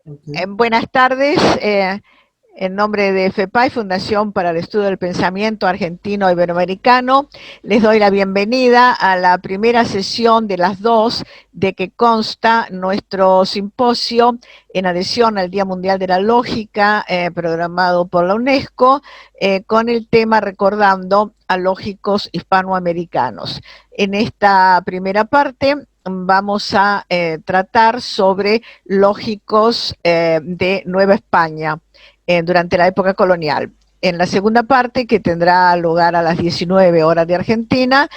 Okay. Buenas tardes. En nombre de FEPAI, Fundación para el Estudio del Pensamiento Argentino Iberoamericano, les doy la bienvenida a la primera sesión de las dos de que consta nuestro simposio en adhesión al Día Mundial de la Lógica, programado por la UNESCO, con el tema Recordando a Lógicos Hispanoamericanos. En esta primera parte vamos a tratar sobre lógicos de Nueva España durante la época colonial. En la segunda parte, que tendrá lugar a las 19 horas de Argentina,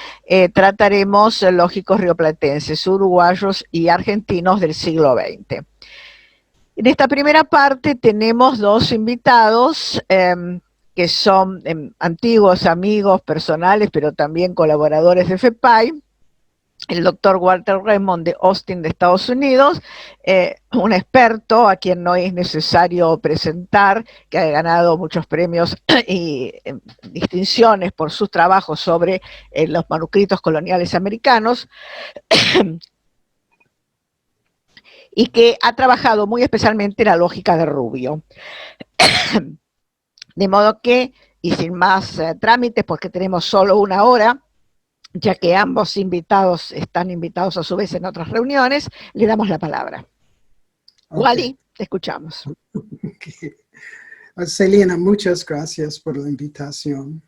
trataremos lógicos rioplatenses, uruguayos y argentinos del siglo XX. En esta primera parte tenemos dos invitados que son antiguos amigos personales, pero también colaboradores de FEPAI. El doctor Walter Raymond de Austin, de Estados Unidos, un experto a quien no es necesario presentar, que ha ganado muchos premios y distinciones por sus trabajos sobre los manuscritos coloniales americanos, y que ha trabajado muy especialmente la lógica de Rubio. De modo que, y sin más trámites, porque tenemos solo una hora, ya que ambos invitados están invitados a su vez en otras reuniones, le damos la palabra. Okay. Wally, te escuchamos. Okay. Celina, muchas gracias por la invitación.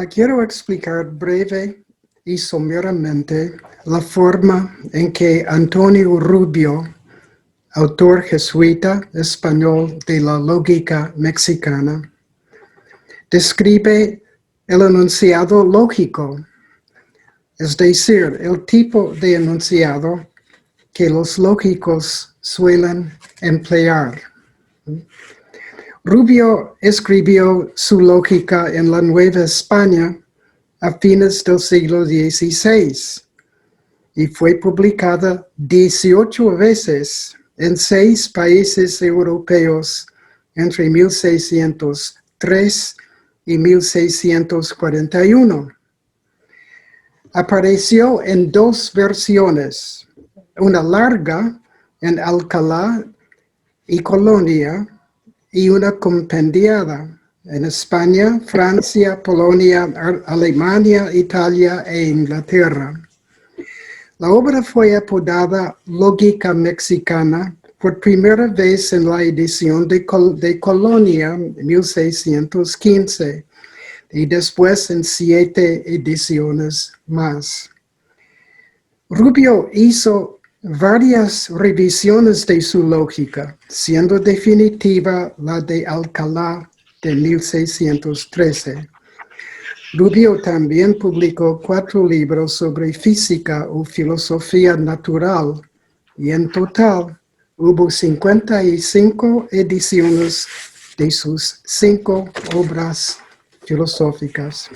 Quiero explicar breve y someramente la forma en que Antonio Rubio, autor jesuita español de la lógica mexicana, describe el enunciado lógico, es decir, el tipo de enunciado que los lógicos suelen emplear. Rubio escribió su lógica en la Nueva España a fines del siglo XVI y fue publicada 18 veces en 6 países europeos entre 1603 y 1641. Apareció en 2 versiones, una larga en Alcalá y Colonia y una compendiada en España, Francia, Polonia, Alemania, Italia e Inglaterra. La obra fue apodada Lógica Mexicana por primera vez en la edición de Colonia en 1615 y después en 7 ediciones más. Rubio hizo varias revisiones de su lógica, siendo definitiva la de Alcalá de 1613. Rubio también publicó 4 libros sobre física o filosofía natural, y en total hubo 55 ediciones de sus 5 obras filosóficas.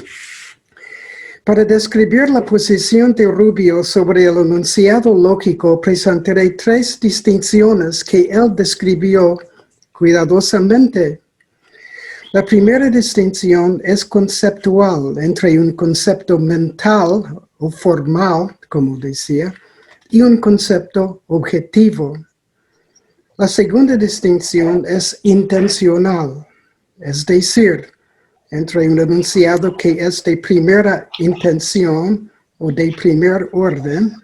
Para describir la posición de Rubio sobre el enunciado lógico, presentaré 3 distinciones que él describió cuidadosamente. La primera distinción es conceptual, entre un concepto mental o formal, como decía, y un concepto objetivo. La segunda distinción es intencional, es decir, entre un enunciado que es de primera intención o de primer orden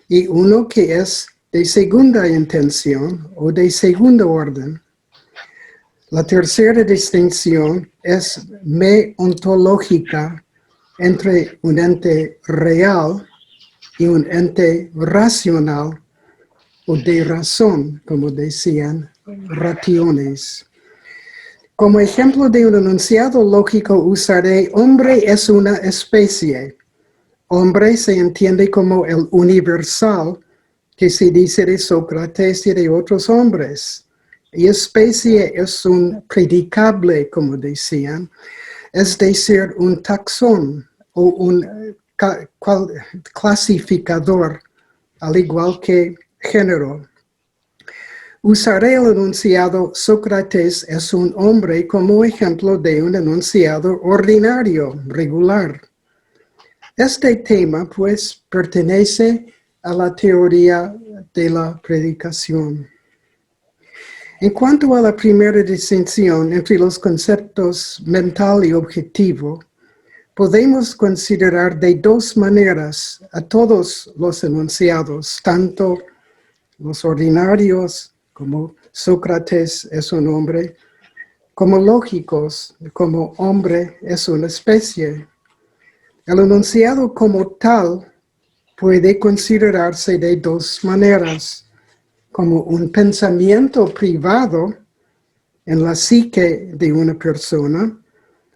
y uno que es de segunda intención o de segundo orden. La tercera distinción es meontológica entre un ente real y un ente racional o de razón, como decían, rationes. Como ejemplo de un enunciado lógico usaré hombre es una especie. Hombre se entiende como el universal que se dice de Sócrates y de otros hombres. Y especie es un predicable, como decían, es decir, un taxón o un clasificador, al igual que género. Usaré el enunciado Sócrates es un hombre como ejemplo de un enunciado ordinario, regular. Este tema, pues, pertenece a la teoría de la predicación. En cuanto a la primera distinción entre los conceptos mental y objetivo, podemos considerar de dos maneras a todos los enunciados, tanto los ordinarios, como Sócrates es un hombre, como lógicos, como hombre es una especie. El enunciado como tal puede considerarse de dos maneras, como un pensamiento privado en la psique de una persona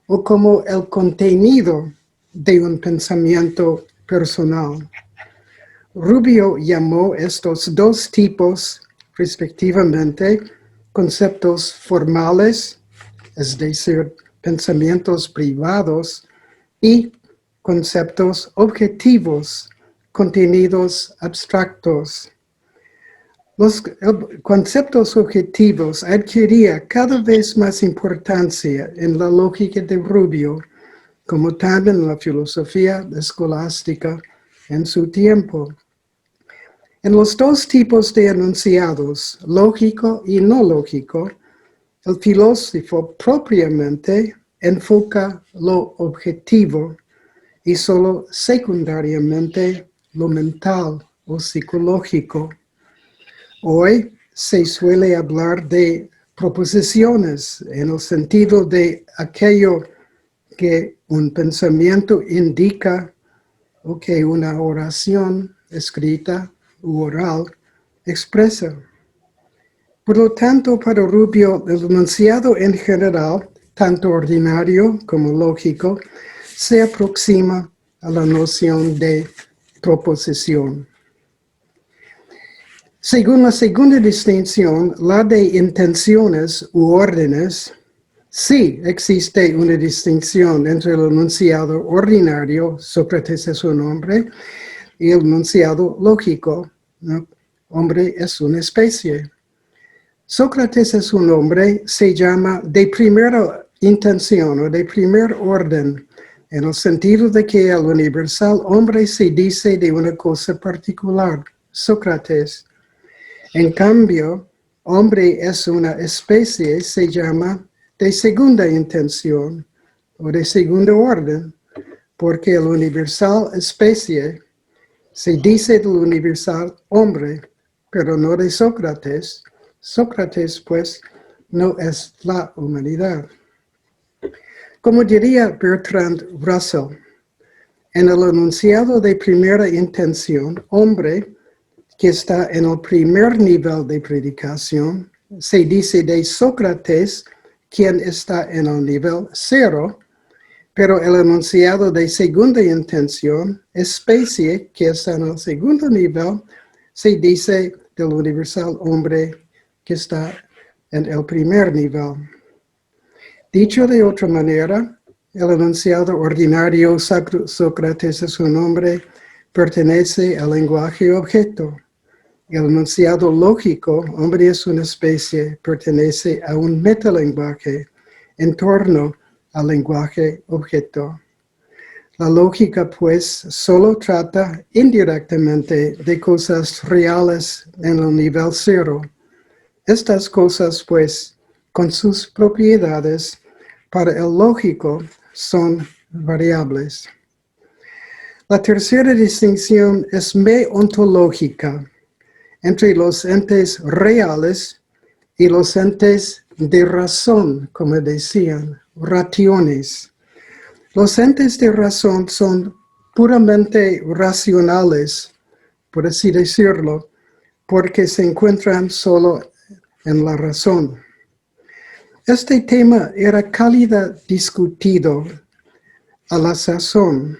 o como el contenido de un pensamiento personal. Rubio llamó estos dos tipos, respectivamente, conceptos formales, es decir, pensamientos privados, y conceptos objetivos, contenidos abstractos. Los conceptos objetivos adquirían cada vez más importancia en la lógica de Rubio, como también en la filosofía escolástica en su tiempo. En los dos tipos de enunciados, lógico y no lógico, el filósofo propiamente enfoca lo objetivo y solo secundariamente lo mental o psicológico. Hoy se suele hablar de proposiciones en el sentido de aquello que un pensamiento indica o que una oración escrita u oral expresa. Por lo tanto, para Rubio, el enunciado en general, tanto ordinario como lógico, se aproxima a la noción de proposición. Según la segunda distinción, la de intenciones u órdenes, sí existe una distinción entre el enunciado ordinario, Sócrates es un hombre, y el enunciado lógico, ¿no? Hombre es una especie. Sócrates es un hombre, se llama de primera intención o de primer orden, en el sentido de que al universal hombre se dice de una cosa particular, Sócrates. En cambio, hombre es una especie, se llama de segunda intención o de segundo orden, porque el universal especie se dice del universal hombre, pero no de Sócrates. Sócrates, pues, no es la humanidad. Como diría Bertrand Russell, en el enunciado de primera intención, hombre, que está en el primer nivel de predicación, se dice de Sócrates, quien está en el nivel 0, pero el enunciado de segunda intención, especie, que está en el segundo nivel, se dice del universal hombre, que está en el primer nivel. Dicho de otra manera, el enunciado ordinario Sócrates es un hombre, pertenece al lenguaje objeto. El enunciado lógico, hombre es una especie, pertenece a un metalenguaje en torno al lenguaje objeto. La lógica, pues, solo trata indirectamente de cosas reales en el nivel 0. Estas cosas, pues, con sus propiedades, para el lógico, son variables. La tercera distinción es meontológica, entre los entes reales y los entes de razón, como decían, rationes. Los entes de razón son puramente racionales, por así decirlo, porque se encuentran solo en la razón. Este tema era cálido discutido a la sazón,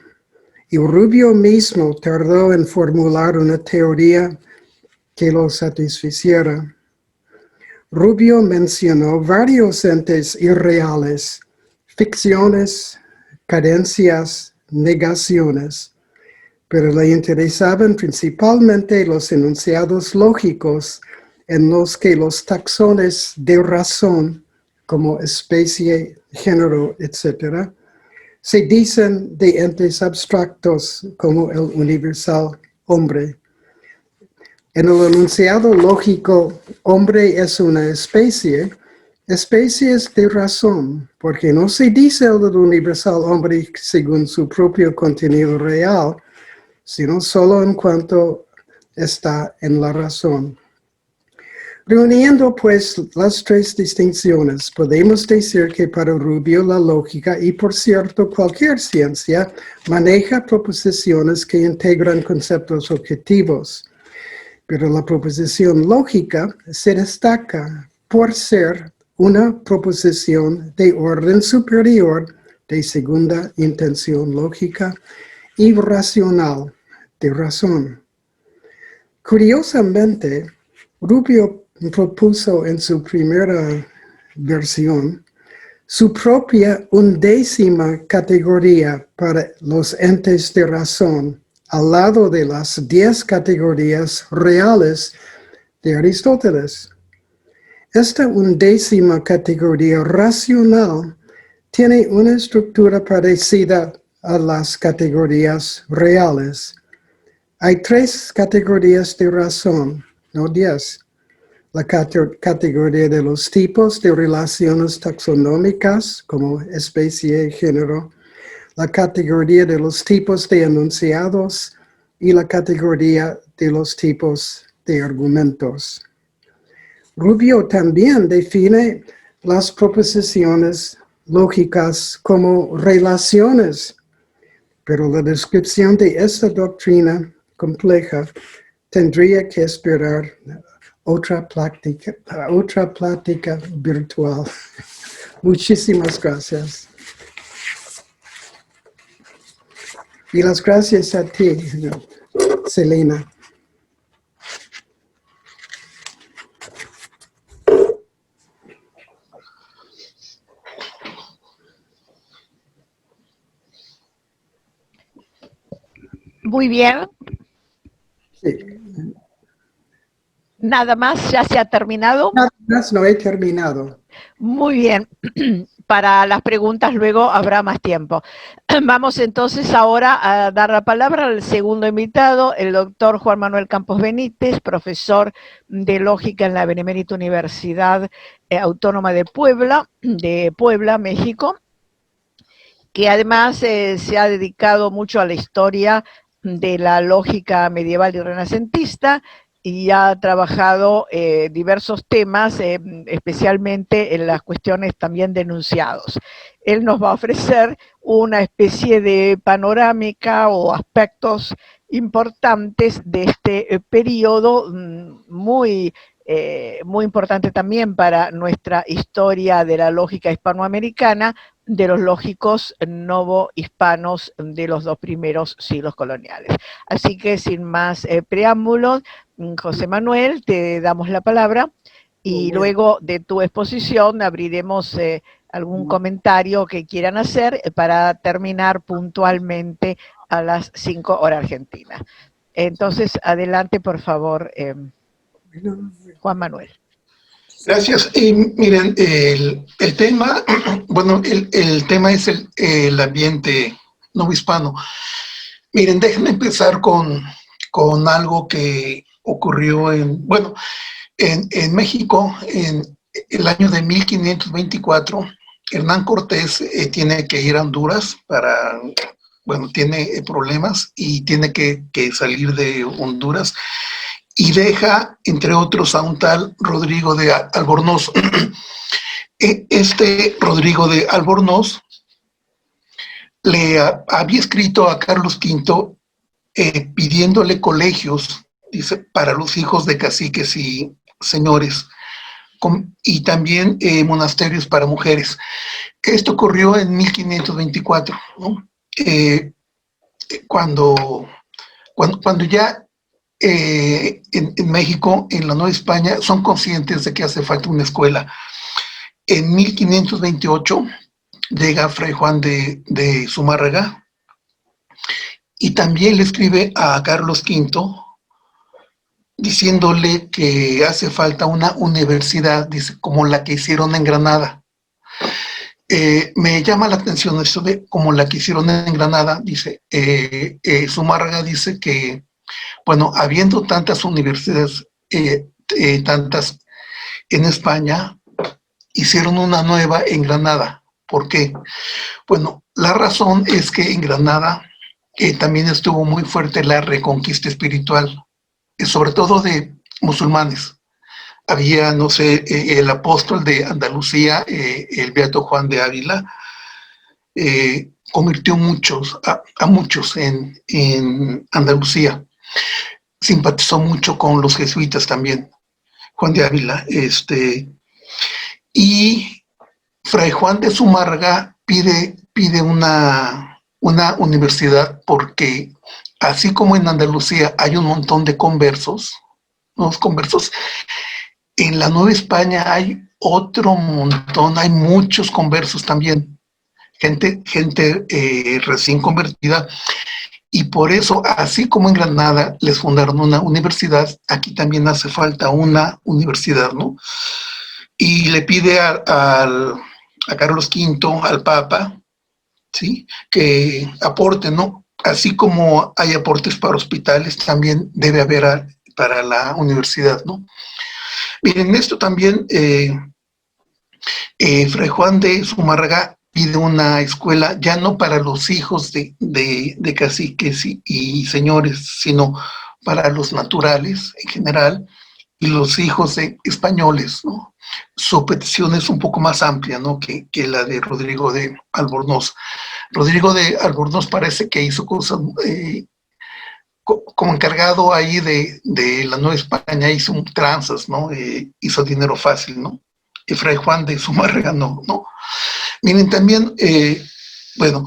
y Rubio mismo tardó en formular una teoría que lo satisficiera. Rubio mencionó varios entes irreales, ficciones, carencias, negaciones, pero le interesaban principalmente los enunciados lógicos en los que los taxones de razón, como especie, género, etc., se dicen de entes abstractos como el universal hombre. En el enunciado lógico, hombre es una especie es de razón, porque no se dice el universal hombre según su propio contenido real, sino solo en cuanto está en la razón. Reuniendo pues las tres distinciones, podemos decir que para Rubio la lógica, y por cierto cualquier ciencia, maneja proposiciones que integran conceptos objetivos. Pero la proposición lógica se destaca por ser una proposición de orden superior, de segunda intención lógica y racional, de razón. Curiosamente, Rubio propuso en su primera versión su propia 11ª categoría para los entes de razón, al lado de las 10 categorías reales de Aristóteles. Esta 11ª categoría racional tiene una estructura parecida a las categorías reales. Hay 3 categorías de razón, no 10. La categoría de los tipos de relaciones taxonómicas, como especie y género, la categoría de los tipos de enunciados y la categoría de los tipos de argumentos. Rubio también define las proposiciones lógicas como relaciones, pero la descripción de esta doctrina compleja tendría que esperar otra plática virtual. Muchísimas gracias. Y las gracias a ti, Selena. Muy bien. Sí. Nada más, ya se ha terminado. Nada más, no he terminado. Muy bien. Para las preguntas luego habrá más tiempo. Vamos entonces ahora a dar la palabra al segundo invitado, el doctor Juan Manuel Campos Benítez, profesor de Lógica en la Benemérita Universidad Autónoma de Puebla, México, que además se ha dedicado mucho a la historia de la lógica medieval y renacentista, y ha trabajado diversos temas, especialmente en las cuestiones también de enunciados. Él nos va a ofrecer una especie de panorámica o aspectos importantes de este periodo muy importante también para nuestra historia de la lógica hispanoamericana, de los lógicos novohispanos de los 2 primeros siglos coloniales. Así que sin más preámbulos, José Manuel, te damos la palabra y luego de tu exposición abriremos algún comentario que quieran hacer para terminar puntualmente a las 5 horas argentinas. Entonces, adelante, por favor, Juan Manuel. Gracias. Miren, el tema, bueno, el tema es el ambiente novohispano. Miren, déjenme empezar con algo que ocurrió en México en el año de 1524. Hernán Cortés tiene que ir a Honduras tiene problemas y tiene que salir de Honduras y deja, entre otros, a un tal Rodrigo de Albornoz. Este Rodrigo de Albornoz le había escrito a Carlos V pidiéndole colegios, dice, para los hijos de caciques y señores, y también monasterios para mujeres. Esto ocurrió en 1524, ¿no? Cuando ya en México, en la Nueva España, son conscientes de que hace falta una escuela. En 1528 llega Fray Juan de Zumárraga y también le escribe a Carlos V diciéndole que hace falta una universidad, dice, como la que hicieron en Granada. Me llama la atención eso de como la que hicieron en Granada, dice, Zumárraga dice que Bueno, habiendo tantas universidades, tantas en España, hicieron una nueva en Granada. ¿Por qué? Bueno, la razón es que en Granada también estuvo muy fuerte la reconquista espiritual, sobre todo de musulmanes. Había, no sé, el apóstol de Andalucía, el beato Juan de Ávila, convirtió a muchos en Andalucía. Simpatizó mucho con los jesuitas también, Juan de Ávila. Y Fray Juan de Zumárraga pide una universidad porque así como en Andalucía hay un montón de conversos, nuevos conversos, en la Nueva España hay otro montón, hay muchos conversos también, gente recién convertida, y por eso, así como en Granada les fundaron una universidad, aquí también hace falta una universidad, ¿no? Y le pide a Carlos V, al Papa, ¿sí?, que aporte, ¿no? Así como hay aportes para hospitales, también debe haber para la universidad, ¿no? Miren, esto también, Fray Juan de Zumárraga pide una escuela ya no para los hijos de caciques y señores, sino para los naturales en general y los hijos de españoles, ¿no? Su petición es un poco más amplia, ¿no?, que la de Rodrigo de Albornoz. Rodrigo de Albornoz parece que hizo cosas como encargado ahí de la Nueva España, hizo tranzas, ¿no? Hizo dinero fácil, ¿no? Y Fray Juan de Zumárraga no. Miren, también, bueno,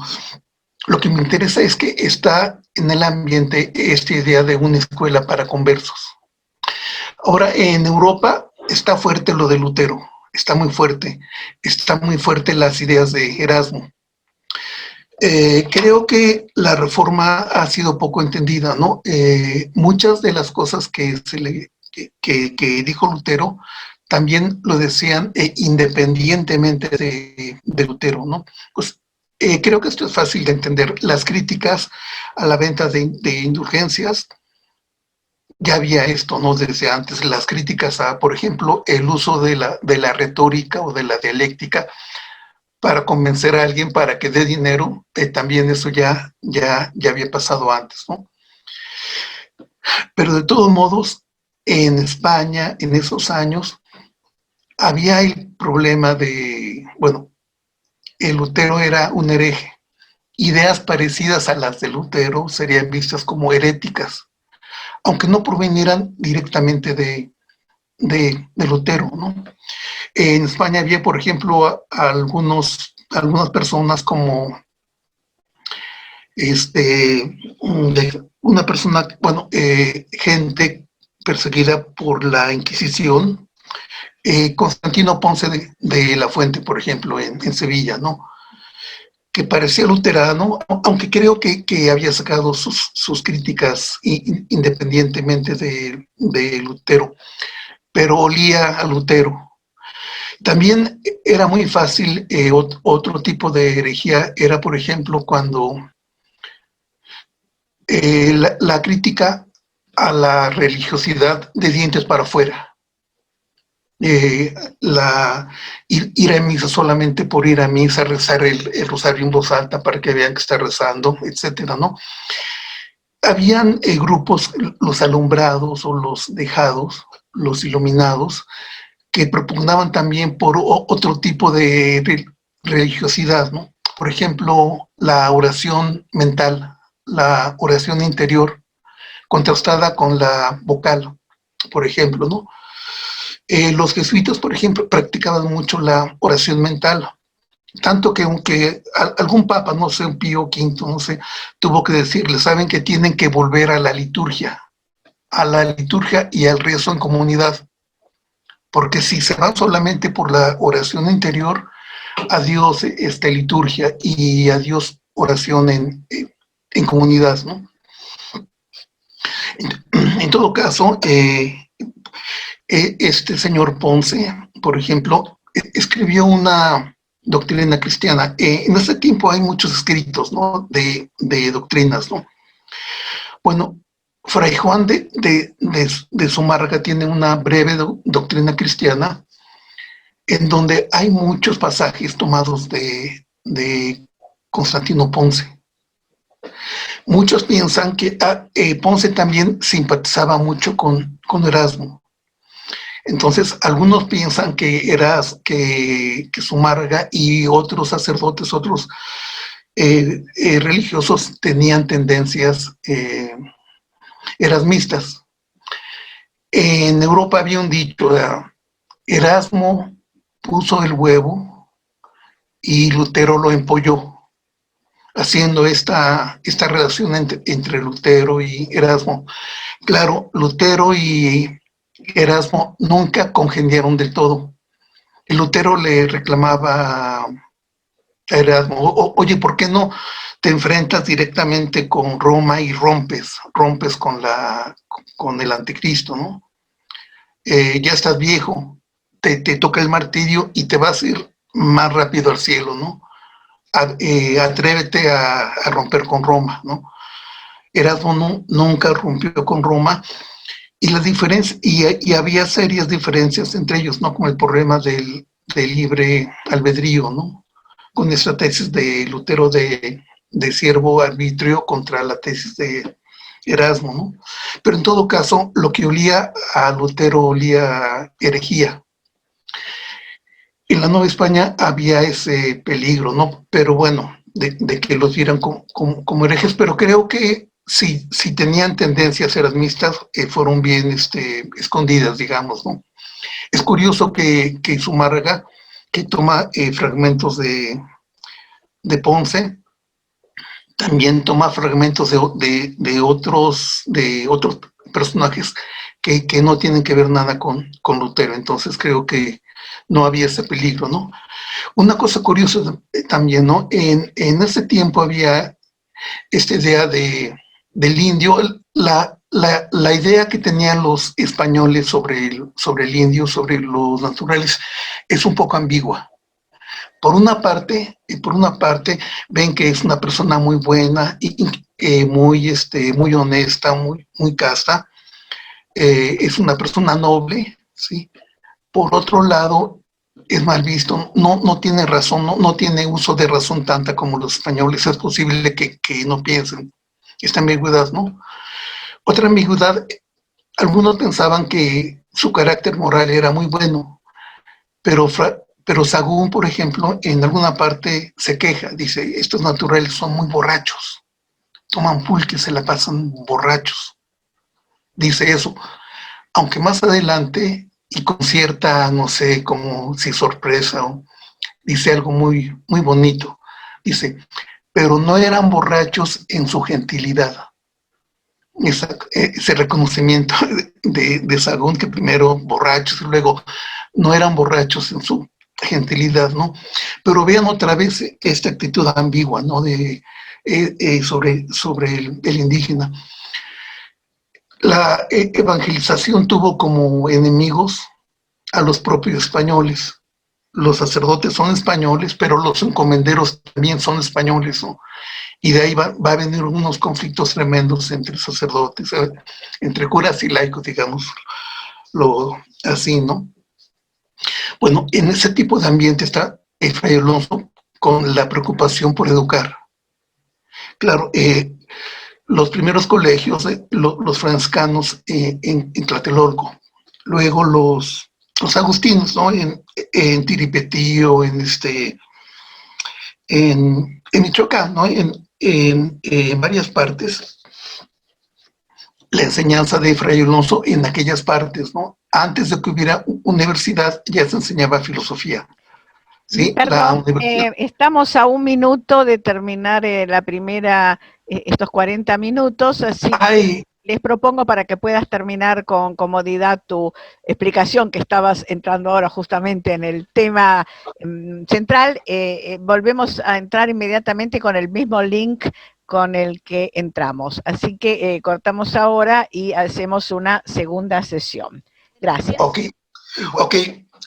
lo que me interesa es que está en el ambiente esta idea de una escuela para conversos. Ahora, en Europa está fuerte lo de Lutero, está muy fuerte las ideas de Erasmo. Creo que la reforma ha sido poco entendida, ¿no? Muchas de las cosas que dijo Lutero también lo decían independientemente de Lutero, ¿no? Pues creo que esto es fácil de entender. Las críticas a la venta de indulgencias, ya había esto, ¿no?, desde antes. Las críticas a, por ejemplo, el uso de la retórica o de la dialéctica para convencer a alguien para que dé dinero, también eso ya había pasado antes, ¿no? Pero de todos modos, en España, en esos años, había el problema de, bueno, el Lutero era un hereje. Ideas parecidas a las de Lutero serían vistas como heréticas, aunque no provinieran directamente de Lutero, ¿no? En España había, por ejemplo, algunas personas como una persona, bueno, gente perseguida por la Inquisición, Constantino Ponce de la Fuente, por ejemplo, en Sevilla, ¿no?, que parecía luterano, aunque creo que había sacado sus críticas independientemente de Lutero, pero olía a Lutero. También era muy fácil, otro tipo de herejía era, por ejemplo, cuando la crítica a la religiosidad de dientes para afuera. Ir a misa solamente por ir a misa, rezar el rosario en voz alta para que vean que está rezando, etcétera, ¿no? Habían grupos, los alumbrados o los dejados, los iluminados, que propugnaban también por otro tipo de religiosidad, ¿no? Por ejemplo, la oración mental, la oración interior, contrastada con la vocal, por ejemplo, ¿no? Los jesuitas, por ejemplo, practicaban mucho la oración mental, tanto que aunque algún papa, no sé, un Pío V, no sé, tuvo que decirles, saben que tienen que volver a la liturgia y al rezo en comunidad, porque si se van solamente por la oración interior, adiós liturgia y adiós oración en comunidad, ¿no? En todo caso, este señor Ponce, por ejemplo, escribió una doctrina cristiana. En ese tiempo hay muchos escritos, ¿no?, de doctrinas, ¿no? Bueno, Fray Juan de Zumárraga tiene una breve doctrina cristiana en donde hay muchos pasajes tomados de Constantino Ponce. Muchos piensan que Ponce también simpatizaba mucho con Erasmo. Entonces, algunos piensan que Zumárraga y otros sacerdotes, otros religiosos tenían tendencias erasmistas. En Europa había un dicho, Erasmo puso el huevo y Lutero lo empolló, haciendo esta relación entre Lutero y Erasmo. Claro, Lutero y Erasmo nunca congeniaron del todo. El Lutero le reclamaba a Erasmo, oye, ¿por qué no te enfrentas directamente con Roma y rompes con el anticristo, ¿no? Ya estás viejo, te toca el martirio y te vas a ir más rápido al cielo, ¿no? Atrévete a romper con Roma, ¿no? Erasmo nunca rompió con Roma, y las diferencias, y había serias diferencias entre ellos, ¿no? Como el problema del libre albedrío, ¿no? Con esta tesis de Lutero de siervo arbitrio contra la tesis de Erasmo, ¿no? Pero en todo caso, lo que olía a Lutero olía a herejía. En la Nueva España había ese peligro, ¿no? Pero bueno, de que los vieran como herejes, pero creo que si tenían tendencias erasmistas, fueron bien escondidas, digamos, ¿no? Es curioso que Zumárraga, que toma fragmentos de Ponce, también toma fragmentos de otros personajes que no tienen que ver nada con Lutero. Entonces creo que no había ese peligro, ¿no? Una cosa curiosa también, ¿no? En ese tiempo había esta idea del indio, la idea que tenían los españoles sobre el indio, sobre los naturales, es un poco ambigua. Por una parte, ven que es una persona muy buena y muy honesta, muy casta, es una persona noble, ¿sí? Por otro lado, es mal visto, no tiene razón, no tiene uso de razón tanta como los españoles. Es posible que no piensen esta ambigüedad, ¿no? Otra ambigüedad, algunos pensaban que su carácter moral era muy bueno, pero Sahagún, por ejemplo, en alguna parte se queja, dice, estos naturales son muy borrachos, toman pulque, se la pasan borrachos, dice eso, aunque más adelante, y con cierta, no sé, como si sorpresa, dice algo muy, muy bonito, dice, pero no eran borrachos en su gentilidad. Ese reconocimiento de Sahagún, que primero borrachos y luego no eran borrachos en su gentilidad, ¿no? Pero vean otra vez esta actitud ambigua, ¿no? Sobre el indígena. La evangelización tuvo como enemigos a los propios españoles. Los sacerdotes son españoles, pero los encomenderos también son españoles, ¿no? Y de ahí va a venir unos conflictos tremendos entre sacerdotes, entre curas y laicos, digamos, así, ¿no? Bueno, en ese tipo de ambiente está Fray Alonso con la preocupación por educar. Claro, los primeros colegios, los franciscanos en Tlatelolco, luego los agustinos, ¿no? En Tiripetío, en Michoacán, ¿no? En varias partes, la enseñanza de Fray Alonso en aquellas partes, ¿no? Antes de que hubiera universidad, ya se enseñaba filosofía. ¿Sí? Perdón, estamos a un minuto de terminar estos 40 minutos, así que les propongo, para que puedas terminar con comodidad tu explicación, que estabas entrando ahora justamente en el tema central, volvemos a entrar inmediatamente con el mismo link con el que entramos. Así que cortamos ahora y hacemos una segunda sesión. Gracias. Ok.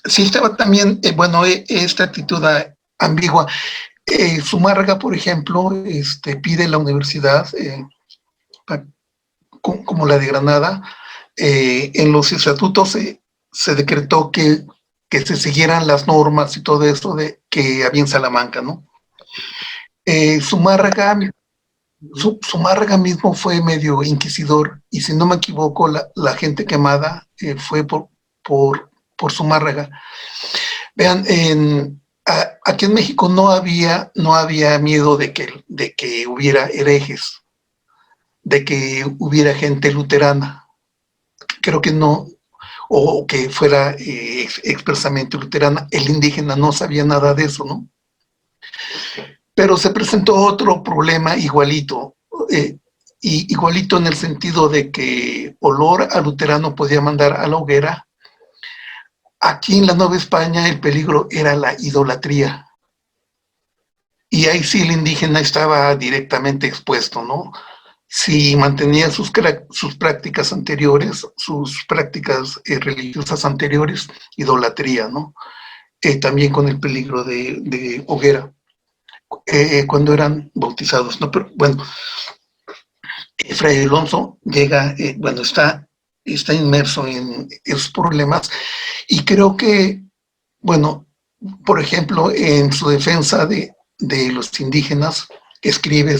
Sí, estaba también, esta actitud ambigua. Zumárraga, por ejemplo, pide la universidad como la de Granada, en los estatutos se decretó que se siguieran las normas y todo esto que había en Salamanca, ¿no? Zumárraga mismo fue medio inquisidor, y si no me equivoco, la gente quemada fue por Zumárraga. Vean, aquí en México no había miedo de que hubiera herejes, de que hubiera gente luterana. Creo que no, o que fuera expresamente luterana. El indígena no sabía nada de eso, ¿no? Pero se presentó otro problema igualito, igualito en el sentido de que olor a luterano podía mandar a la hoguera. Aquí en la Nueva España el peligro era la idolatría. Y ahí sí el indígena estaba directamente expuesto, ¿no? Si mantenía sus prácticas anteriores, sus prácticas religiosas anteriores, idolatría, ¿no? También con el peligro de hoguera, cuando eran bautizados, ¿no? Pero bueno, Fray Alonso llega, bueno, está inmerso en esos problemas, y creo que, bueno, por ejemplo, en su defensa de los indígenas, escribe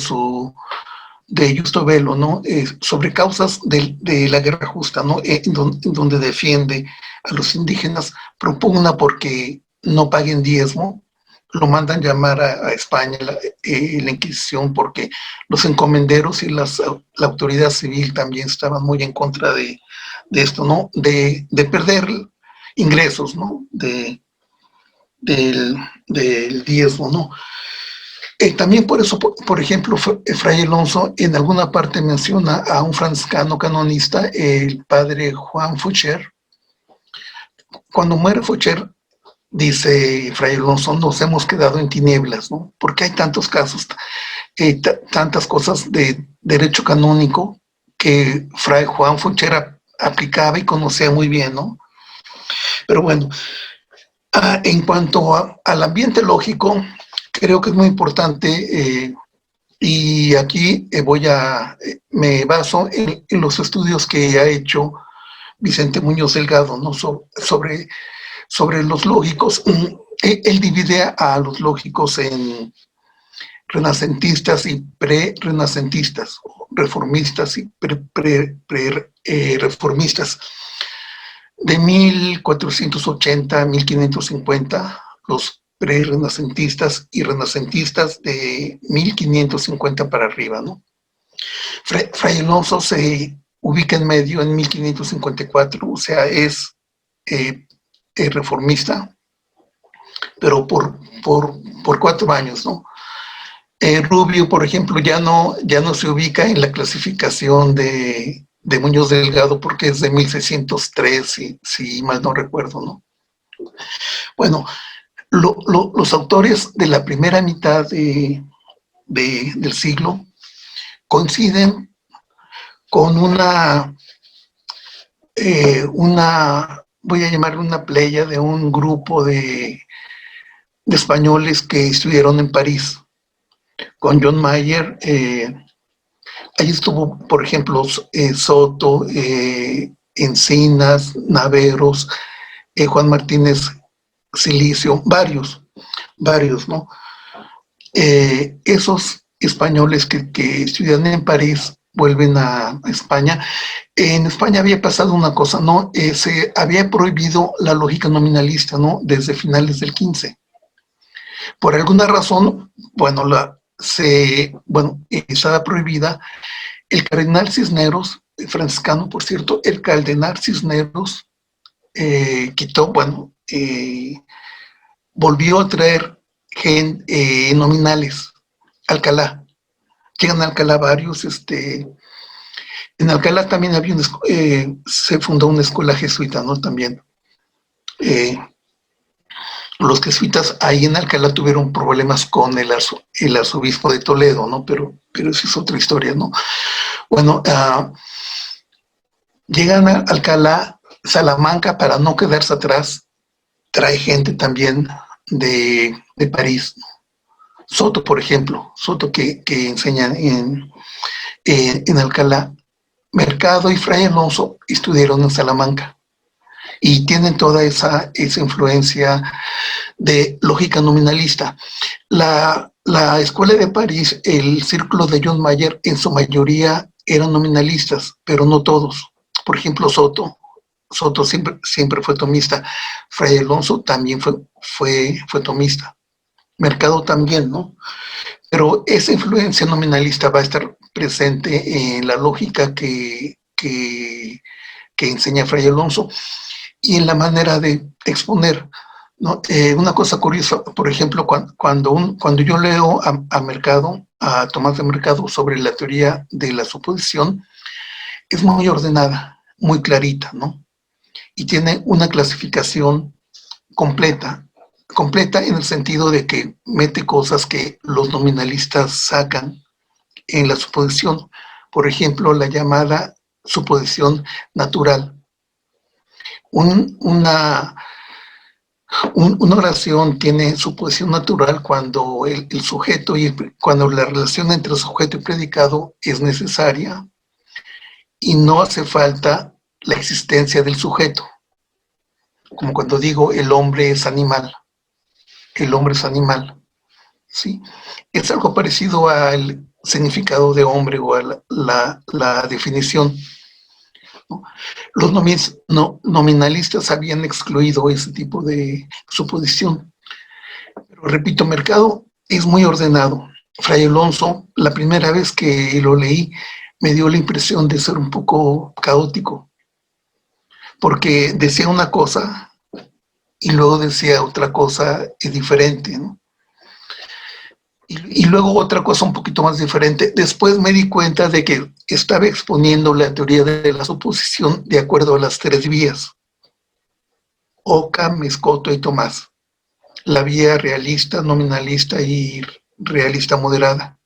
de Justo Bello, ¿no? Sobre causas de la guerra justa, ¿no? En donde defiende a los indígenas, propugna porque no paguen diezmo, lo mandan llamar a España la Inquisición, porque los encomenderos y la autoridad civil también estaban muy en contra de esto, ¿no? De perder ingresos, ¿no? Del diezmo, ¿no? También por eso, por ejemplo, Fray Alonso en alguna parte menciona a un franciscano canonista, el padre Juan Foucher. Cuando muere Foucher, dice Fray Alonso, nos hemos quedado en tinieblas, ¿no? Porque hay tantos casos, tantas cosas de derecho canónico que Fray Juan Foucher aplicaba y conocía muy bien, ¿no? Pero bueno, en cuanto al ambiente lógico, creo que es muy importante, y aquí me baso en los estudios que ha hecho Vicente Muñoz Delgado, ¿no? sobre los lógicos. Él divide a los lógicos en renacentistas y pre-renacentistas, reformistas y reformistas. De 1480 a 1550, los pre-renacentistas y renacentistas de 1550 para arriba, ¿no? Fray Alonso se ubica en medio en 1554, o sea, es reformista, pero por 4 años, ¿no? Rubio, por ejemplo, ya no se ubica en la clasificación de Muñoz Delgado, porque es de 1603, si mal no recuerdo, ¿no? Bueno, los autores de la primera mitad del siglo coinciden con una voy a llamarle una playa de un grupo de españoles que estuvieron en París, con John Mayer. Ahí estuvo, por ejemplo, Soto, Encinas, Naveros, Juan Martínez Silicio, varios, ¿no? Esos españoles que estudian en París vuelven a España. En España había pasado una cosa, ¿no? Se había prohibido la lógica nominalista, ¿no? Desde finales del 15. Por alguna razón, bueno, estaba prohibida. El cardenal Cisneros, franciscano, por cierto, el cardenal Cisneros quitó, volvió a traer nominales a Alcalá. Llegan a Alcalá varios, en Alcalá también había se fundó una escuela jesuita, ¿no? También. Los jesuitas ahí en Alcalá tuvieron problemas con el arzobispo de Toledo, ¿no? Pero eso es otra historia, ¿no? Bueno, llegan a Alcalá, Salamanca, para no quedarse atrás, trae gente también de París, ¿no? Soto, por ejemplo, Soto que enseña en Alcalá, Mercado y Fray Alonso estudiaron en Salamanca y tienen toda esa influencia de lógica nominalista. La Escuela de París, el círculo de John Mayer, en su mayoría eran nominalistas, pero no todos. Por ejemplo, Soto siempre fue tomista. Fray Alonso también fue tomista. Mercado también, ¿no? Pero esa influencia nominalista va a estar presente en la lógica que enseña Fray Alonso y en la manera de exponer, ¿no? Una cosa curiosa, por ejemplo, cuando yo leo a Mercado, a Tomás de Mercado, sobre la teoría de la suposición, es muy ordenada, muy clarita, ¿no? Y tiene una clasificación completa en el sentido de que mete cosas que los nominalistas sacan en la suposición. Por ejemplo, la llamada suposición natural. Una oración tiene suposición natural cuando el sujeto cuando la relación entre sujeto y predicado es necesaria y no hace falta la existencia del sujeto. Como cuando digo el hombre es animal. El hombre es animal, ¿sí? Es algo parecido al significado de hombre o a la definición, ¿no? Los nominalistas habían excluido ese tipo de suposición. Pero repito, Mercado es muy ordenado. Fray Alonso, la primera vez que lo leí, me dio la impresión de ser un poco caótico, porque decía una cosa y luego decía otra cosa diferente, ¿no? Y luego otra cosa un poquito más diferente. Después me di cuenta de que estaba exponiendo la teoría de la suposición de acuerdo a las tres vías: Occam, Escoto y Tomás. La vía realista, nominalista y realista moderada.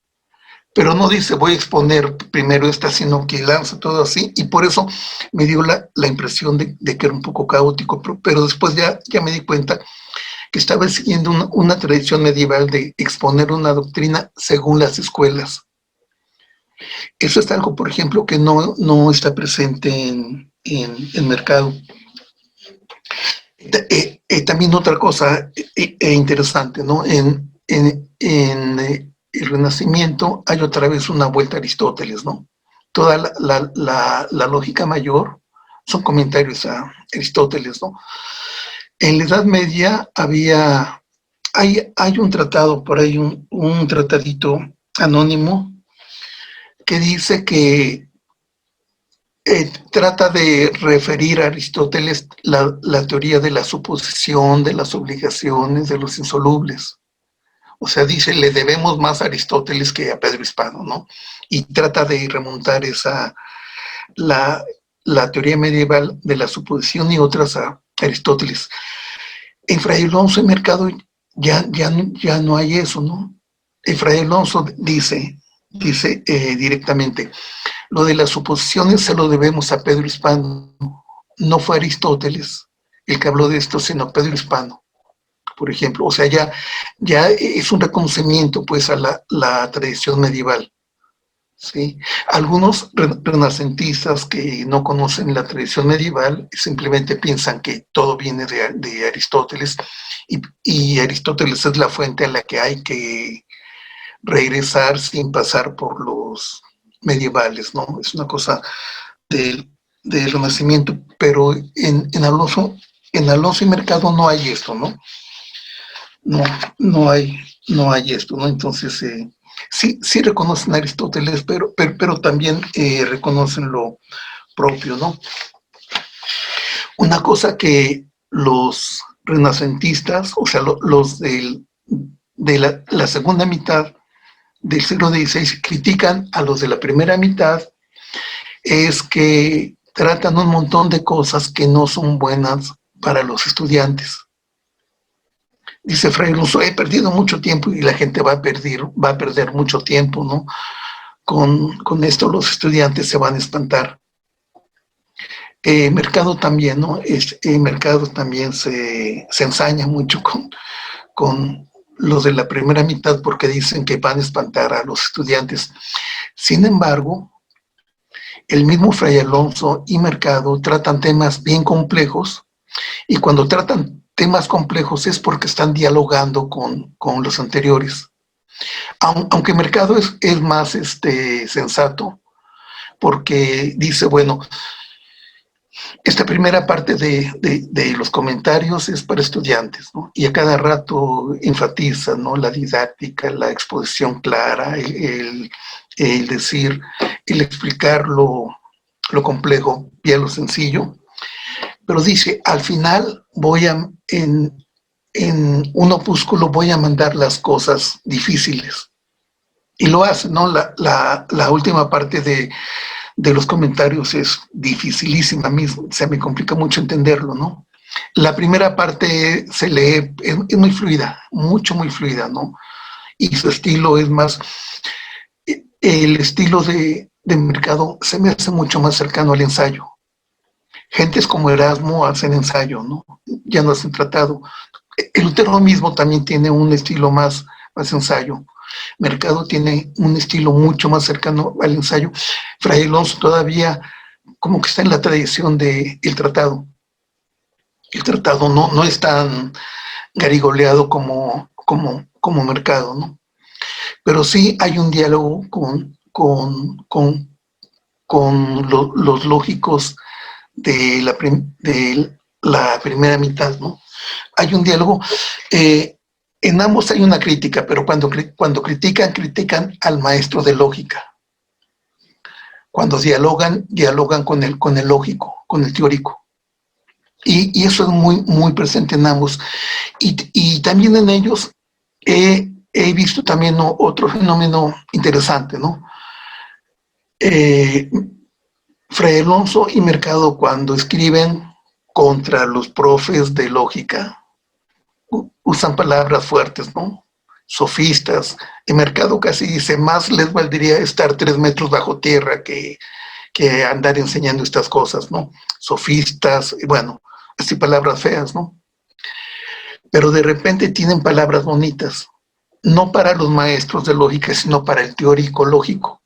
Pero no dice voy a exponer primero esta, sino que lanza todo así, y por eso me dio la impresión de que era un poco caótico, pero después ya me di cuenta que estaba siguiendo una tradición medieval de exponer una doctrina según las escuelas. Eso es algo, por ejemplo, que no está presente en Mercado. También otra cosa interesante, ¿no? En el Renacimiento hay otra vez una vuelta a Aristóteles, ¿no? Toda la lógica mayor son comentarios a Aristóteles, ¿no? En la Edad Media hay un tratado, por ahí un tratadito anónimo que dice que trata de referir a Aristóteles la teoría de la suposición, de las obligaciones, de los insolubles. O sea, dice, le debemos más a Aristóteles que a Pedro Hispano, ¿no? Y trata de remontar la teoría medieval de la suposición y otras a Aristóteles. En Fray Alonso y Mercado ya no hay eso, ¿no? Fray Alonso dice directamente, lo de las suposiciones se lo debemos a Pedro Hispano. No fue Aristóteles el que habló de esto, sino Pedro Hispano, por ejemplo. O sea, ya es un reconocimiento, pues, a la tradición medieval, ¿sí? Algunos renacentistas que no conocen la tradición medieval simplemente piensan que todo viene de Aristóteles y Aristóteles es la fuente a la que hay que regresar sin pasar por los medievales, ¿no? Es una cosa del Renacimiento, pero en Alonso y Mercado no hay esto, ¿no? No hay esto, ¿no? Entonces, sí reconocen a Aristóteles, pero también reconocen lo propio, ¿no? Una cosa que los renacentistas, o sea, los de la segunda mitad del siglo XVI critican a los de la primera mitad, es que tratan un montón de cosas que no son buenas para los estudiantes. Dice Fray Alonso, he perdido mucho tiempo y la gente va a perder mucho tiempo, ¿no? Con esto los estudiantes se van a espantar. Mercado también, ¿no? Mercado también se ensaña mucho con los de la primera mitad porque dicen que van a espantar a los estudiantes. Sin embargo, el mismo Fray Alonso y Mercado tratan temas bien complejos, y cuando tratan temas complejos es porque están dialogando con los anteriores. Aunque Mercado es más sensato, porque dice, bueno, esta primera parte de los comentarios es para estudiantes, ¿no? Y a cada rato enfatiza, ¿no?, la didáctica, la exposición clara, el decir, el explicar lo complejo y a lo sencillo. Pero dice, al final en un opúsculo voy a mandar las cosas difíciles. Y lo hace, ¿no? La última parte de los comentarios es dificilísima, a mí se me complica mucho entenderlo, ¿no? La primera parte se lee, es muy fluida, muy fluida, ¿no? Y su estilo es más, el estilo de Mercado se me hace mucho más cercano al ensayo. Gentes como Erasmo hacen ensayo, ¿no? Ya no hacen tratado. El Lutero mismo también tiene un estilo más ensayo. Mercado tiene un estilo mucho más cercano al ensayo. Fray Alonso todavía como que está en la tradición del tratado. El tratado no es tan garigoleado como Mercado, ¿no? Pero sí hay un diálogo con los lógicos de la primera mitad, ¿no? Hay un diálogo. En ambos hay una crítica, pero cuando critican al maestro de lógica. Cuando dialogan con el lógico, con el teórico. Y eso es muy presente en ambos. Y también en ellos he visto también otro fenómeno interesante, ¿no? Fray Alonso y Mercado, cuando escriben contra los profes de lógica, usan palabras fuertes, ¿no? Sofistas. El Mercado casi dice, más les valdría estar 3 metros bajo tierra que andar enseñando estas cosas, ¿no? Sofistas, bueno, así palabras feas, ¿no? Pero de repente tienen palabras bonitas, no para los maestros de lógica, sino para el teórico lógico.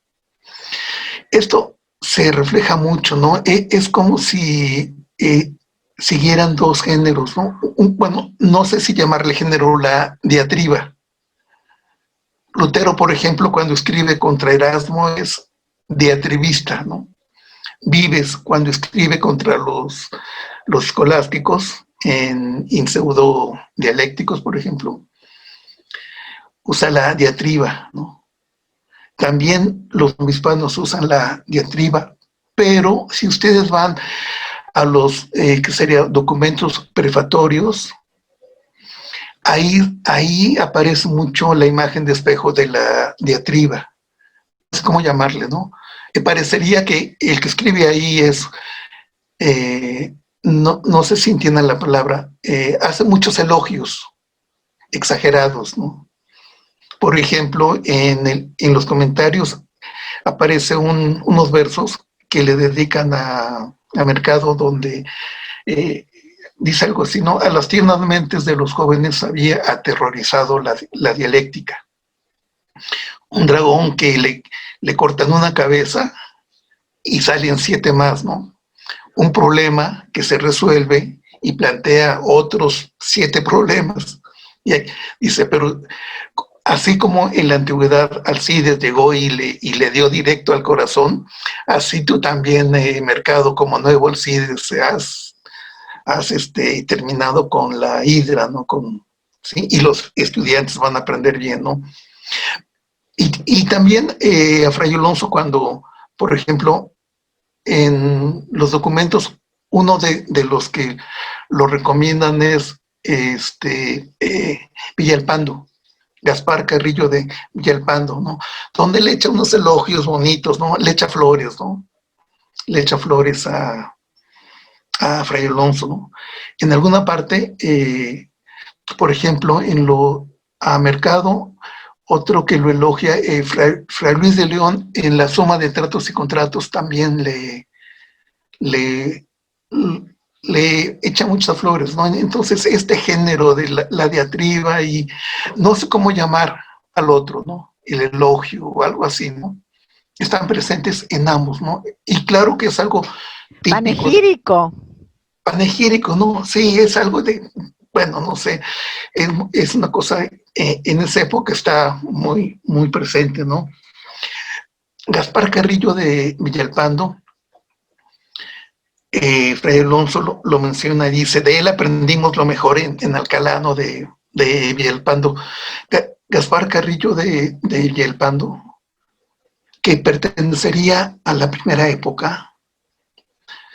Esto se refleja mucho, ¿no? Es como si siguieran dos géneros, ¿no? Bueno, no sé si llamarle género la diatriba. Lutero, por ejemplo, cuando escribe contra Erasmo es diatribista, ¿no? Vives, cuando escribe contra los escolásticos en pseudo dialécticos, por ejemplo, usa la diatriba, ¿no? También los hispanos usan la diatriba, pero si ustedes van a los que serían documentos prefatorios, ahí aparece mucho la imagen de espejo de la diatriba. No sé cómo llamarle, ¿no? Me parecería que el que escribe ahí es, no sé si entiendan la palabra, hace muchos elogios exagerados, ¿no? Por ejemplo, en los comentarios aparece unos versos que le dedican a Mercado, donde dice algo así, ¿no? A las tiernas mentes de los jóvenes había aterrorizado la dialéctica. Un dragón que le cortan una cabeza y salen 7 más, ¿no? Un problema que se resuelve y plantea otros 7 problemas. Y dice, pero así como en la antigüedad Alcides llegó y le dio directo al corazón, así tú también, Mercado, como nuevo Alcides, has terminado con la hidra, ¿no? ¿Sí? Y los estudiantes van a aprender bien, ¿no? Y también a Fray Alonso, cuando, por ejemplo, en los documentos, uno de los que lo recomiendan es Villalpando, Gaspar Carrillo de Villalpando, ¿no? Donde le echa unos elogios bonitos, ¿no? Le echa flores, ¿no? Le echa flores a Fray Alonso, ¿no? En alguna parte, por ejemplo, a Mercado, otro que lo elogia, Fray Luis de León, en la suma de tratos y contratos también le echa muchas flores, ¿no? Entonces, este género de la diatriba y no sé cómo llamar al otro, ¿no? El elogio o algo así, ¿no? están presentes en ambos, ¿no? Y claro que es algo típico. Panegírico. Panegírico, ¿no? Sí, es algo de, bueno, no sé, es una cosa, en esa época está muy, muy presente, ¿no? Gaspar Carrillo de Villalpando, Fray Alonso lo menciona y dice, de él aprendimos lo mejor en Alcalá, ¿no? De Villalpando. Gaspar Carrillo de Villalpando, que pertenecería a la primera época,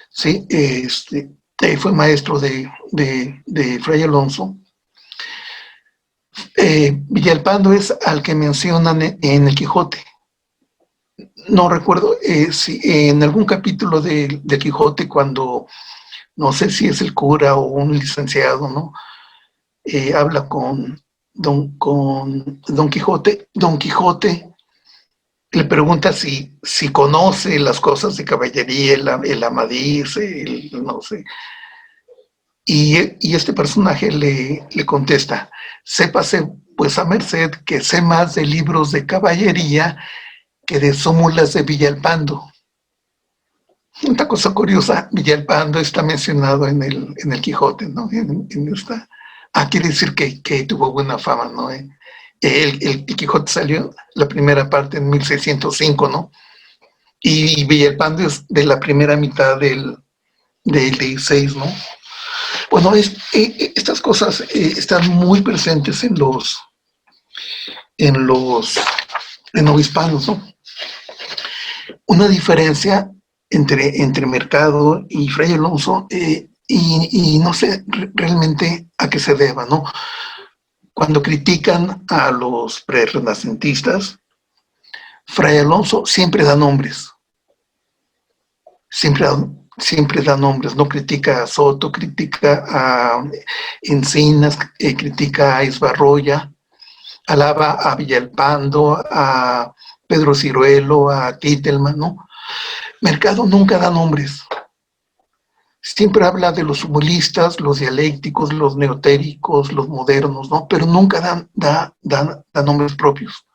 ¿sí? Fue maestro de Fray Alonso. Villalpando es al que mencionan en el Quijote. No recuerdo si en algún capítulo de Quijote, cuando no sé si es el cura o un licenciado, ¿no? Habla con Don Quijote. Don Quijote le pregunta si conoce las cosas de caballería, el amadís, no sé. Y este personaje le contesta, sépase pues a merced que sé más de libros de caballería que de súmulas de Villalpando. Una cosa curiosa, Villalpando está mencionado en el Quijote, ¿no? En esta, quiere decir que tuvo buena fama, ¿no? El Quijote salió la primera parte en 1605, ¿no? Y Villalpando es de la primera mitad del 16, ¿no? Bueno, estas cosas están muy presentes en obispados, ¿no? Una diferencia entre Mercado y Fray Alonso, y no sé realmente a qué se deba, ¿no? Cuando critican a los prerrenacentistas, Fray Alonso siempre da nombres, siempre da nombres, no critica a Soto, critica a Encinas, critica a Isbarroya, alaba a Villalpando, a Pedro Ciruelo, a Kittelman, ¿no? Mercado nunca da nombres. Siempre habla de los humoristas, los dialécticos, los neotéricos, los modernos, ¿no? Pero nunca da nombres propios.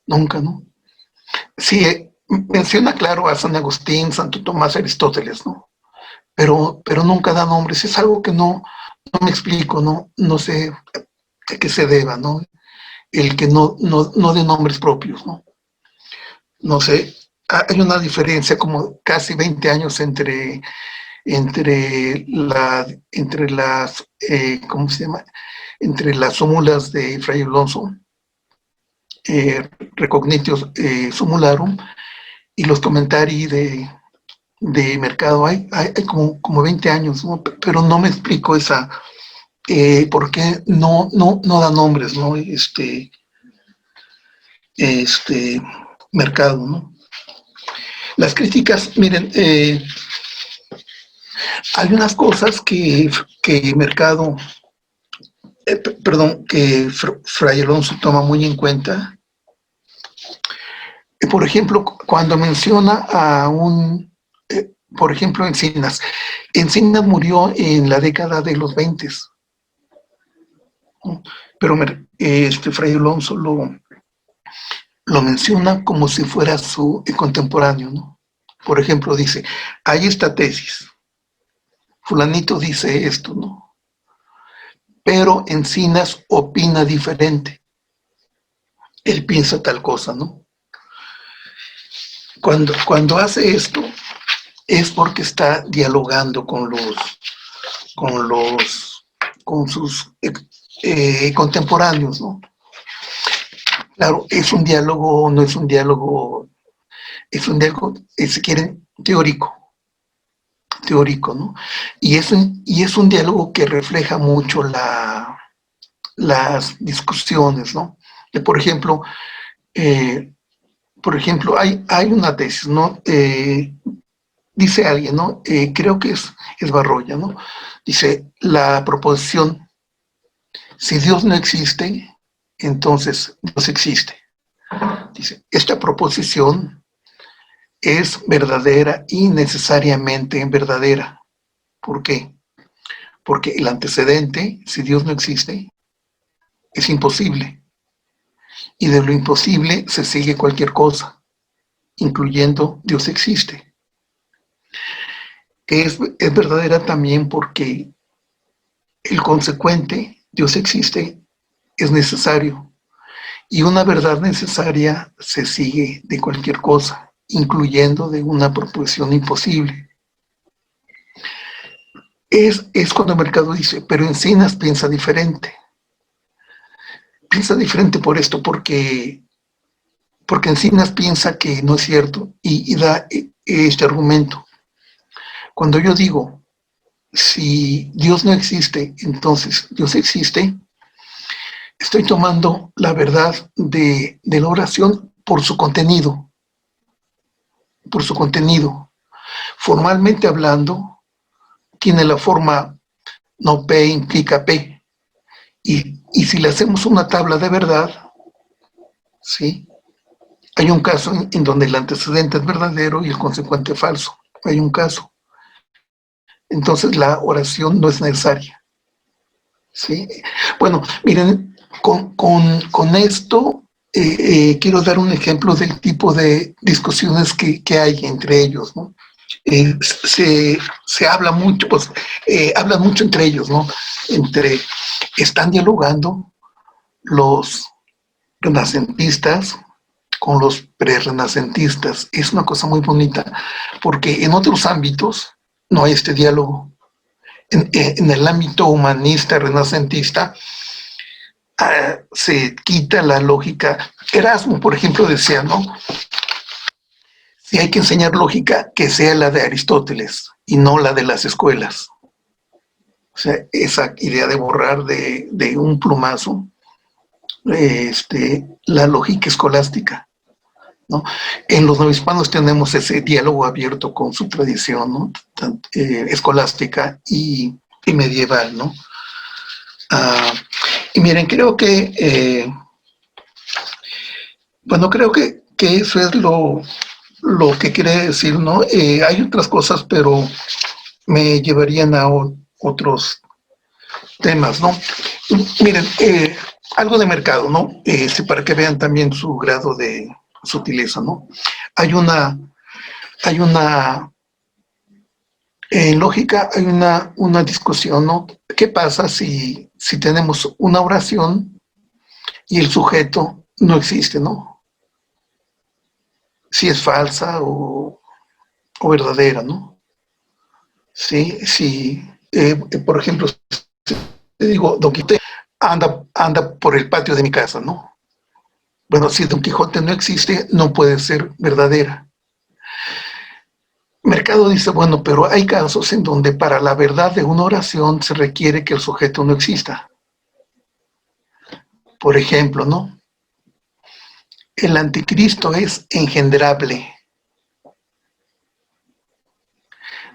Nunca, ¿no? Sí, menciona, claro, a San Agustín, Santo Tomás, Aristóteles, ¿no? Pero nunca da nombres. Es algo que no me explico, no sé a qué se deba, ¿no? El que no dé nombres propios, ¿no? No sé, hay una diferencia como casi 20 años entre las, ¿cómo se llama? Entre las súmulas de Fray Alonso, Recognitius Sumularum, y los comentarios de Mercado. Hay como 20 años, ¿no? Pero no me explico por qué no da nombres, ¿no? Mercado, ¿no? Las críticas, miren, hay unas cosas que Mercado, que Fray Alonso toma muy en cuenta. Por ejemplo, cuando menciona por ejemplo, Encinas. Encinas murió en la década de los 20, ¿no? Pero Fray Alonso lo menciona como si fuera su contemporáneo, ¿no? Por ejemplo, dice, hay esta tesis, fulanito dice esto, ¿no? Pero Encinas opina diferente. Él piensa tal cosa, ¿no? Cuando hace esto, es porque está dialogando con sus contemporáneos, ¿no? Claro, es un diálogo, no es un diálogo, es un diálogo, si quieren, teórico, ¿no? Y es un diálogo que refleja mucho las discusiones, ¿no? Por ejemplo, hay una tesis, ¿no? Dice alguien, ¿no? Creo que es Barroya, ¿no? Dice, la proposición, si Dios no existe, entonces Dios existe. Dice, esta proposición es verdadera y necesariamente verdadera. ¿Por qué? Porque el antecedente, si Dios no existe, es imposible. Y de lo imposible se sigue cualquier cosa. incluyendo Dios existe. Es verdadera también porque el consecuente, Dios existe, es necesario. Y una verdad necesaria se sigue de cualquier cosa, incluyendo de una proposición imposible. Es cuando el mercado dice, pero Encinas piensa diferente. Piensa diferente por esto, porque Encinas piensa que no es cierto y da este argumento. Cuando yo digo, si Dios no existe, entonces Dios existe, estoy tomando la verdad de la oración por su contenido. Por su contenido. Formalmente hablando, tiene la forma no P implica P. Y si le hacemos una tabla de verdad, ¿sí? Hay un caso en donde el antecedente es verdadero y el consecuente falso. Hay un caso. Entonces la oración no es necesaria. ¿Sí? Bueno, miren, con esto quiero dar un ejemplo del tipo de discusiones que hay entre ellos, ¿no? Se habla mucho, pues hablan mucho entre ellos, ¿no? Están dialogando los renacentistas con los prerrenacentistas. Es una cosa muy bonita, porque en otros ámbitos no hay este diálogo. En el ámbito humanista, renacentista, se quita la lógica. Erasmo, por ejemplo, decía, ¿no? Si hay que enseñar lógica, que sea la de Aristóteles y no la de las escuelas. O sea, esa idea de borrar de un plumazo la lógica escolástica, ¿no? En los novohispanos tenemos ese diálogo abierto con su tradición, ¿no? Escolástica y medieval, ¿no? Y miren, creo que, que eso es lo que quiere decir, ¿no? Hay otras cosas, pero me llevarían a otros temas, ¿no? Miren, algo de mercado, ¿no? Para que vean también su grado de sutileza, ¿no? Hay una en lógica hay una discusión, ¿no? ¿Qué pasa si tenemos una oración y el sujeto no existe, ¿no? Si es falsa o verdadera, ¿no? Sí, por ejemplo, te digo, Don Quijote anda por el patio de mi casa, ¿no? Bueno, si Don Quijote no existe, no puede ser verdadera. Mercado dice, bueno, pero hay casos en donde para la verdad de una oración se requiere que el sujeto no exista. Por ejemplo, ¿no? El anticristo es engendrable.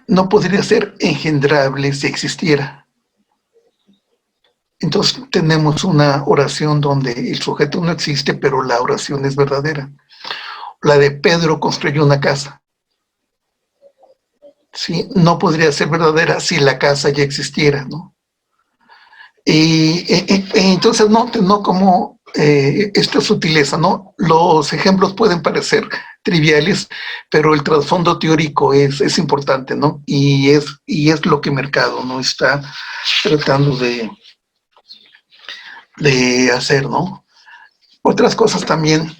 No podría ser engendrable si existiera. Entonces tenemos una oración donde el sujeto no existe, pero la oración es verdadera. La de Pedro construyó una casa. ¿Sí? No podría ser verdadera si la casa ya existiera, ¿no? Y entonces no como esta sutileza, ¿no? Los ejemplos pueden parecer triviales, pero el trasfondo teórico es importante, ¿no? Y es lo que Mercado no está tratando de hacer, ¿no? Otras cosas también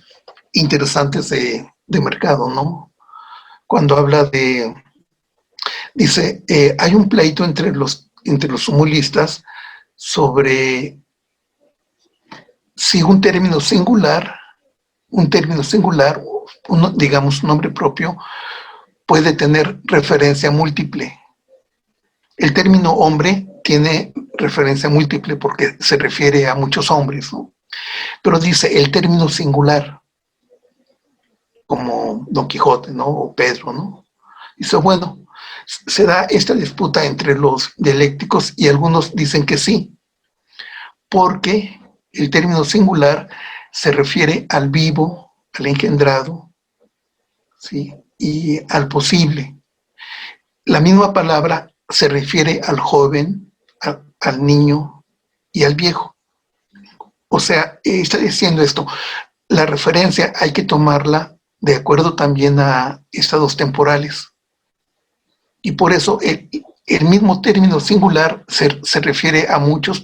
interesantes de Mercado, ¿no? Cuando habla dice, hay un pleito entre los sumulistas sobre si un término singular, digamos un nombre propio, puede tener referencia múltiple. El término hombre tiene referencia múltiple porque se refiere a muchos hombres, ¿no? Pero dice el término singular, como Don Quijote, ¿no? O Pedro, ¿no? Dice, bueno, se da esta disputa entre los dialécticos y algunos dicen que sí, porque el término singular se refiere al vivo, al engendrado, ¿sí? Y al posible. La misma palabra se refiere al joven, al niño y al viejo. O sea, está diciendo esto, la referencia hay que tomarla de acuerdo también a estados temporales. Y por eso el mismo término singular se refiere a muchos,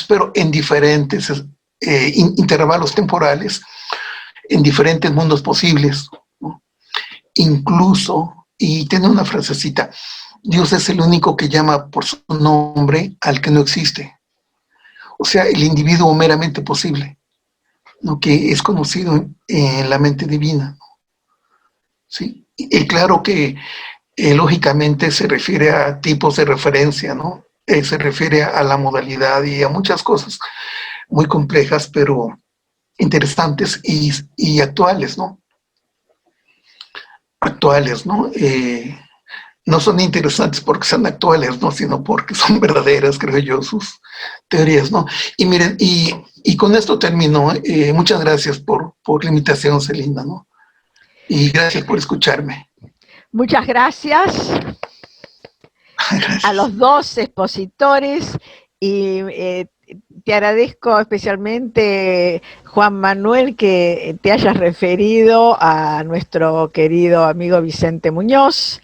pero en diferentes intervalos temporales, en diferentes mundos posibles, ¿no? Incluso, y tiene una frasecita, Dios es el único que llama por su nombre al que no existe. O sea, el individuo meramente posible, ¿no? Que es conocido en la mente divina, ¿no? ¿Sí? Y claro que lógicamente se refiere a tipos de referencia, ¿no? Se refiere a la modalidad y a muchas cosas muy complejas, pero interesantes y actuales, ¿no? Actuales, ¿no? No son interesantes porque sean actuales, ¿no? Sino porque son verdaderas, creo yo, sus teorías, ¿no? Y miren, y con esto termino. Muchas gracias por la invitación, Celina, ¿no? Y gracias por escucharme. Muchas gracias a los dos expositores y te agradezco especialmente, Juan Manuel, que te hayas referido a nuestro querido amigo Vicente Muñoz,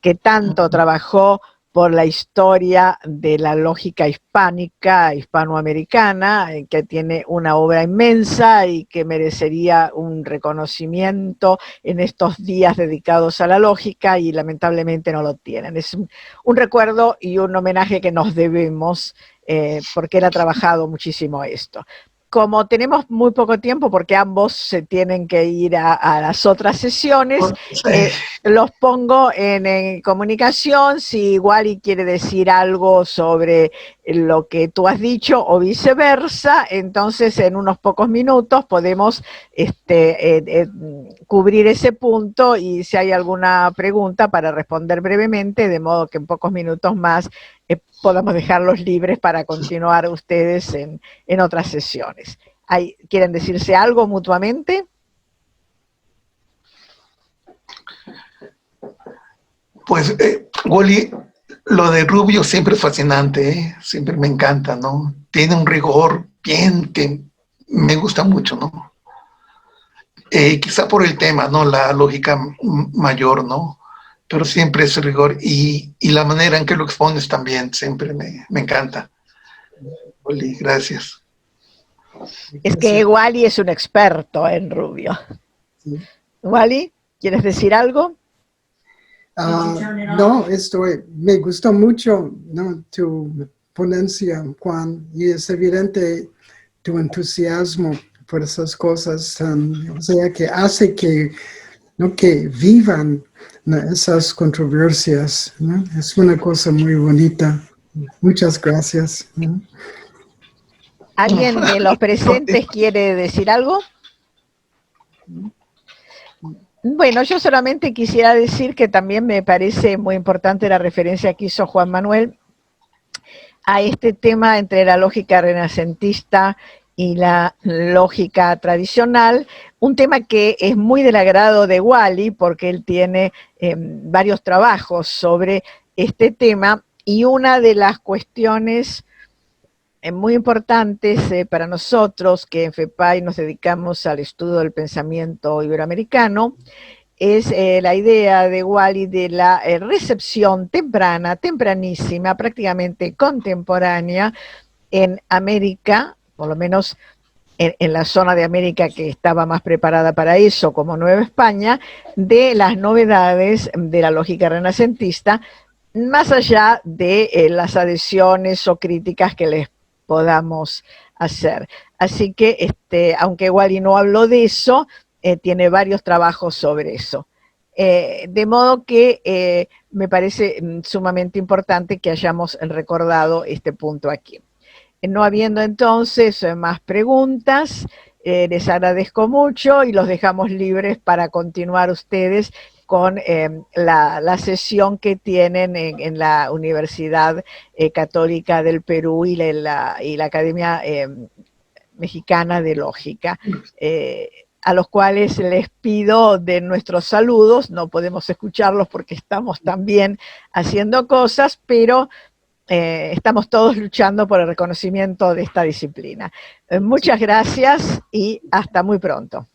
que tanto trabajó por la historia de la lógica hispánica, hispanoamericana, que tiene una obra inmensa y que merecería un reconocimiento en estos días dedicados a la lógica y lamentablemente no lo tienen. Es un recuerdo y un homenaje que nos debemos porque él ha trabajado muchísimo esto. Como tenemos muy poco tiempo, porque ambos se tienen que ir a las otras sesiones, los pongo en comunicación. Si Wally quiere decir algo sobre lo que tú has dicho o viceversa, entonces en unos pocos minutos podemos cubrir ese punto y si hay alguna pregunta para responder brevemente, de modo que en pocos minutos más podamos dejarlos libres para continuar ustedes en otras sesiones. ¿Quieren decirse algo mutuamente? Pues, Wally, lo de Rubio siempre es fascinante, ¿eh? Siempre me encanta, ¿no? Tiene un rigor bien que me gusta mucho, ¿no? Quizá por el tema, ¿no? La lógica mayor, ¿no? Pero siempre ese rigor y la manera en que lo expones también siempre me encanta. Wally, gracias. Es que Wally es un experto en Rubio. Sí. Wally, ¿quieres decir algo? No, me gustó mucho, ¿no? Tu ponencia, Juan, y es evidente tu entusiasmo por esas cosas, o sea, que hace que, ¿no? Que vivan, ¿no? Esas controversias, ¿no? Es una cosa muy bonita. Muchas gracias, ¿no? ¿Alguien de los presentes quiere decir algo? Bueno, yo solamente quisiera decir que también me parece muy importante la referencia que hizo Juan Manuel a este tema entre la lógica renacentista y la lógica tradicional, un tema que es muy del agrado de Wally porque él tiene varios trabajos sobre este tema y una de las cuestiones muy importantes para nosotros que en FEPAI nos dedicamos al estudio del pensamiento iberoamericano es la idea de Wally de la recepción temprana, tempranísima, prácticamente contemporánea en América, por lo menos en la zona de América que estaba más preparada para eso, como Nueva España, de las novedades de la lógica renacentista, más allá de las adhesiones o críticas que les podamos hacer. Así que, aunque Wally no habló de eso, tiene varios trabajos sobre eso. De modo que me parece sumamente importante que hayamos recordado este punto aquí. No habiendo entonces más preguntas, les agradezco mucho y los dejamos libres para continuar ustedes con la sesión que tienen en la Universidad Católica del Perú y la Academia Mexicana de Lógica, a los cuales les pido de nuestros saludos. No podemos escucharlos porque estamos también haciendo cosas, pero estamos todos luchando por el reconocimiento de esta disciplina. Muchas gracias y hasta muy pronto.